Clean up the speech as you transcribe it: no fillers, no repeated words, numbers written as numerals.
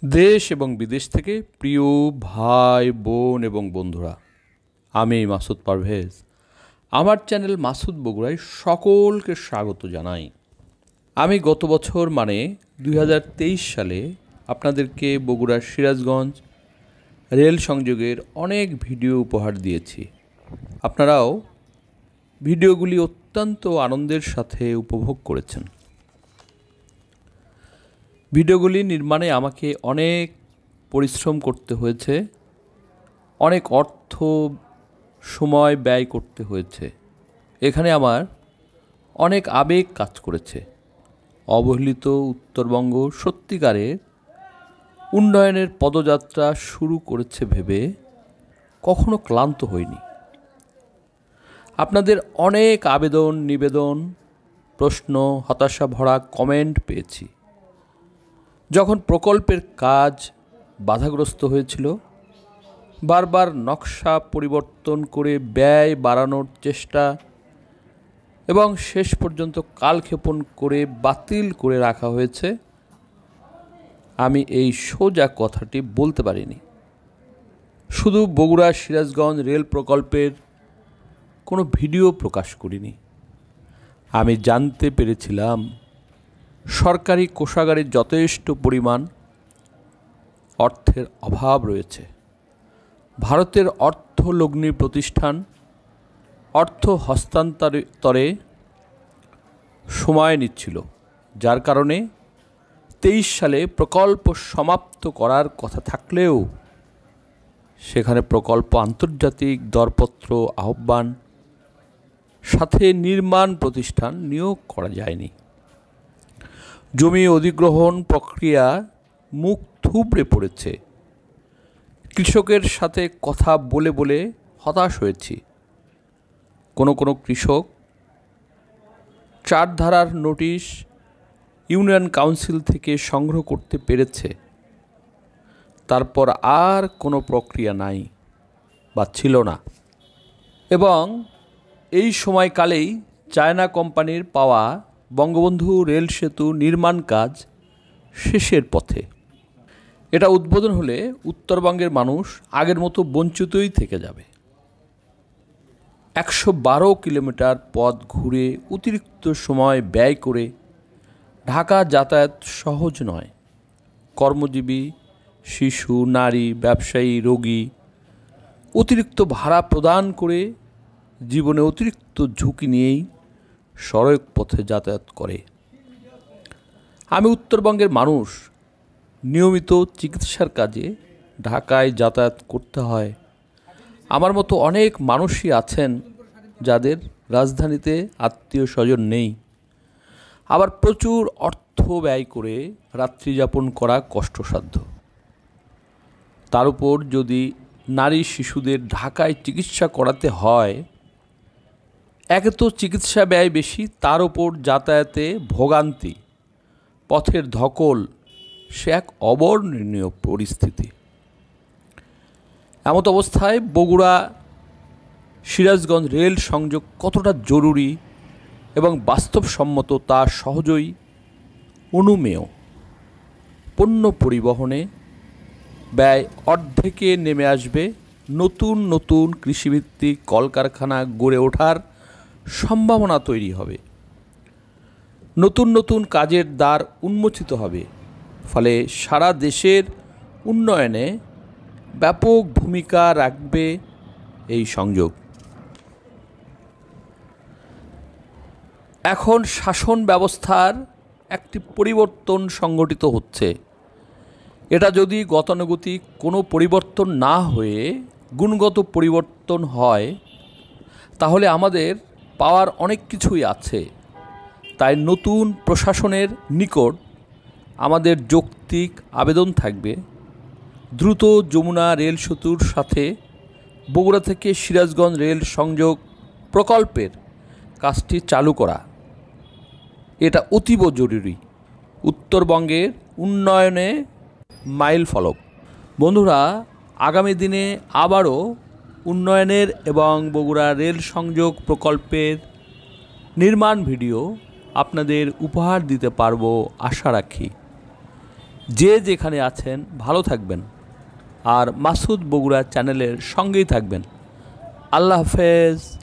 দেশ এবং বিদেশ থেকে প্রিয় ভাই বোন এবং বন্ধুরা, আমি মাসুদ পারভেজ আমার চ্যানেল মাসুদ বগুড়ায় সকলকে স্বাগত জানাই। আমি গত বছর 2023 সালে আপনাদেরকে বগুড়ার সিরাজগঞ্জ রেল সংযোগের অনেক ভিডিও উপহার দিয়েছি। আপনারাও ভিডিওগুলি অত্যন্ত আনন্দের সাথে উপভোগ করেছেন। ভিডিওগুলি নির্মাণে আমাকে অনেক পরিশ্রম করতে হয়েছে, অনেক অর্থ সময় ব্যয় করতে হয়েছে। এখানে আমার অনেক আবেগ কাজ করেছে। অবহেলিত উত্তরবঙ্গ সত্যিকারের উন্নয়নের পদযাত্রা শুরু করেছে ভেবে কখনো ক্লান্ত হইনি। আপনাদের অনেক আবেদন, নিবেদন, প্রশ্ন, হতাশা ভরা কমেন্ট পেয়েছি। যখন প্রকল্পের কাজ বাধাগ্রস্ত হয়েছিল, বারবার নকশা পরিবর্তন করে ব্যয় বাড়ানোর চেষ্টা এবং শেষ পর্যন্ত কালক্ষেপণ করে বাতিল করে রাখা হয়েছে, আমি এই সোজা কথাটি বলতে পারিনি। শুধু বগুড়া সিরাজগঞ্জ রেল প্রকল্পের কোনো ভিডিও প্রকাশ করিনি। আমি জানতে পেরেছিলাম সরকারি কোষাগারে যথেষ্ট পরিমাণ অর্থের অভাব রয়েছে। ভারতের অর্থলগ্নি প্রতিষ্ঠান অর্থ হস্তান্তরে সময় নিচ্ছিল, যার কারণে 23 সালে প্রকল্প সমাপ্ত করার কথা থাকলেও সেখানে প্রকল্প আন্তর্জাতিক দরপত্র আহ্বান সাথে নির্মাণ প্রতিষ্ঠান নিয়োগ করা যায়নি। জমি অধিগ্রহণ প্রক্রিয়া মুখ থুবড়ে পড়েছে। কৃষকের সাথে কথা বলে বলে হতাশ হয়েছি। কোনো কৃষক 4 ধারার নোটিশ ইউনিয়ন কাউন্সিল থেকে সংগ্রহ করতে পেরেছে। তারপর আর কোনো প্রক্রিয়া নাই বা ছিল না। এবং এই সময়কালেই চায়না কোম্পানির পাওয়া বঙ্গবন্ধু রেল সেতু নির্মাণ কাজ শেষের পথে। এটা উদ্বোধন হলে উত্তরবঙ্গের মানুষ আগের মতো বঞ্চিতই থেকে যাবে। 112 কিলোমিটার পথ ঘুরে অতিরিক্ত সময় ব্যয় করে ঢাকা যাতায়াত সহজ নয়। কর্মজীবী, শিশু, নারী, ব্যবসায়ী, রোগী অতিরিক্ত ভাড়া প্রদান করে জীবনে অতিরিক্ত ঝুঁকি নিয়েই সড়ক পথে যাতায়াত করে। আমি উত্তরবঙ্গের মানুষ, নিয়মিত চিকিৎসার কাজে ঢাকায় যাতায়াত করতে হয়। আমার মতো অনেক মানুষই আছেন যাদের রাজধানীতে আত্মীয় স্বজন নেই। আবার প্রচুর অর্থ ব্যয় করে রাত্রি যাপন করা কষ্টসাধ্য। তার উপর যদি নারী শিশুদের ঢাকায় চিকিৎসা করাতে হয়, একে তো চিকিৎসা ব্যয় বেশি, তার উপর যাতায়াতে ভোগান্তি, পথের ধকল, সে এক অবর্ণনীয় পরিস্থিতি। এমত অবস্থায় বগুড়া সিরাজগঞ্জ রেল সংযোগ কতটা জরুরি এবং বাস্তবসম্মত তা সহজেই অনুমেয়। পণ্য পরিবহনে ব্যয় অর্ধেকে নেমে আসবে। নতুন নতুন কৃষিভিত্তিক কলকারখানা গড়ে ওঠার সম্ভাবনা তৈরি হবে। নতুন নতুন কাজের দ্বার উন্মোচিত হবে। ফলে সারা দেশের উন্নয়নে ব্যাপক ভূমিকা রাখবে এই সংযোগ। এখন শাসন ব্যবস্থার একটি পরিবর্তন সংঘটিত হচ্ছে। এটা যদি গতানুগতিক কোনো পরিবর্তন না হয়ে গুণগত পরিবর্তন হয়, তাহলে আমাদের পাওয়ার অনেক কিছুই আছে। তাই নতুন প্রশাসনের নিকট আমাদের যৌক্তিক আবেদন থাকবে, দ্রুত যমুনা রেল সেতুর সাথে বগুড়া থেকে সিরাজগঞ্জ রেল সংযোগ প্রকল্পের কাজটি চালু করা। এটা অতীব জরুরি, উত্তরবঙ্গের উন্নয়নে মাইল ফলক। বন্ধুরা, আগামী দিনে আবারও উন্নয়নের এবং বগুড়া রেল সংযোগ প্রকল্পের নির্মাণ ভিডিও আপনাদের উপহার দিতে পারবো আশা রাখি। যে যেখানে আছেন ভালো থাকবেন আর মাসুদ বগুড়া চ্যানেলের সঙ্গেই থাকবেন। আল্লাহ হাফেজ।